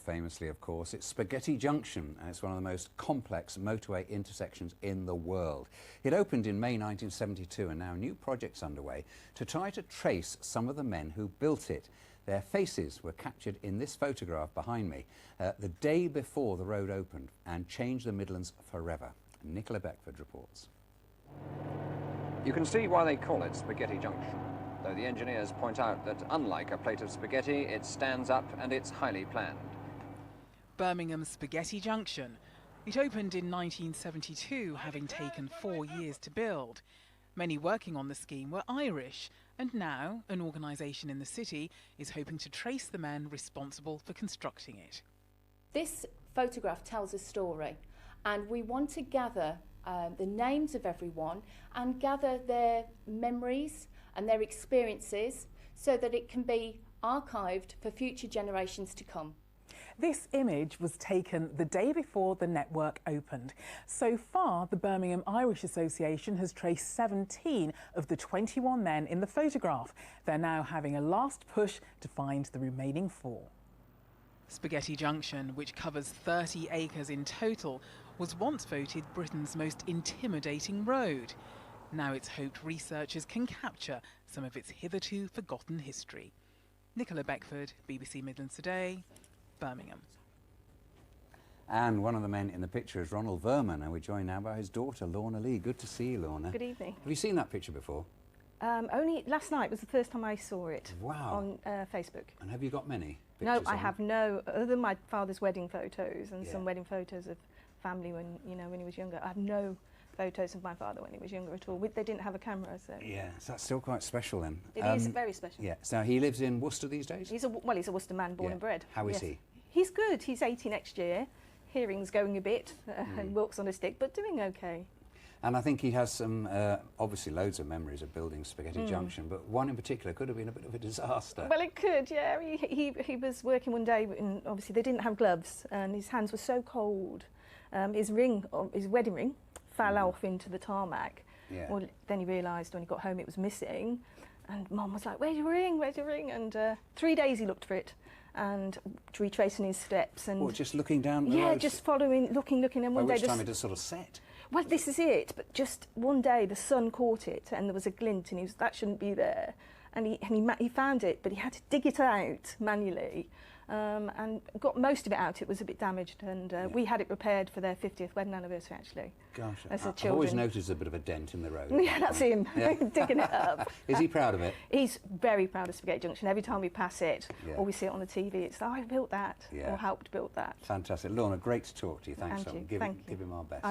famously, of course, it's Spaghetti Junction, and it's one of the most complex motorway intersections in the world. It opened in May 1972, and now a new project's underway to try to trace some of the men who built it. Their faces were captured in this photograph behind me the day before the road opened and changed the Midlands forever. Nicola Beckford reports. You can see why they call it Spaghetti Junction, though the engineers point out that unlike a plate of spaghetti, it stands up and it's highly planned. Birmingham's Spaghetti Junction. It opened in 1972, having taken 4 years to build. Many working on the scheme were Irish, and now an organisation in the city is hoping to trace the men responsible for constructing it. This photograph tells a story, and we want to gather the names of everyone and gather their memories and their experiences so that it can be archived for future generations to come. This image was taken the day before the network opened. So far, the Birmingham Irish Association has traced 17 of the 21 men in the photograph. They're now having a last push to find the remaining 4. Spaghetti Junction, which covers 30 acres in total, was once voted Britain's most intimidating road. Now it's hoped researchers can capture some of its hitherto forgotten history. Nicola Beckford, BBC Midlands Today, Birmingham. And one of the men in the picture is Ronald Verman, and we're joined now by his daughter, Lorna Lee. Good to see you, Lorna. Good evening. Have you seen that picture before? Only last night was the first time I saw it. Wow. On Facebook. And have you got many No, pictures I on have no, other than my father's wedding photos and Yeah. some wedding photos of family when, when he was younger. I have no photos of my father when he was younger at all. They didn't have a camera, so. Yeah, so that's still quite special then. It is very special. Yeah, so he lives in Worcester these days? He's a Worcester man, born and bred. How is Yes. he? He's good. He's 80 next year. Hearing's going a bit. He walks on a stick, but doing okay. And I think he has some, obviously loads of memories of building Spaghetti Junction, but one in particular could have been a bit of a disaster. Well, it could, yeah. He was working one day, and obviously they didn't have gloves, and his hands were so cold. His wedding ring, fell off into the tarmac. Yeah. Well, then he realised when he got home it was missing, and Mum was like, "Where's your ring? Where's your ring?" And 3 days he looked for it, and retracing his steps. And well, just looking down the road? Yeah, just following, looking, and one by day. which time it just sort of set? Well, this is it. But just one day, the sun caught it, and there was a glint, and that shouldn't be there. And he found it, but he had to dig it out manually, and got most of it out. It was a bit damaged, and we had it repaired for their 50th wedding anniversary, actually. Gosh, I've always noticed a bit of a dent in the road. Yeah, that's him, digging it up. Is he proud of it? He's very proud of Spaghetti Junction. Every time we pass it, or we see it on the TV, it's like, "Oh, I built that," or helped build that. Fantastic. Lorna, great to talk to you. Thanks. Thank you. Give him our best.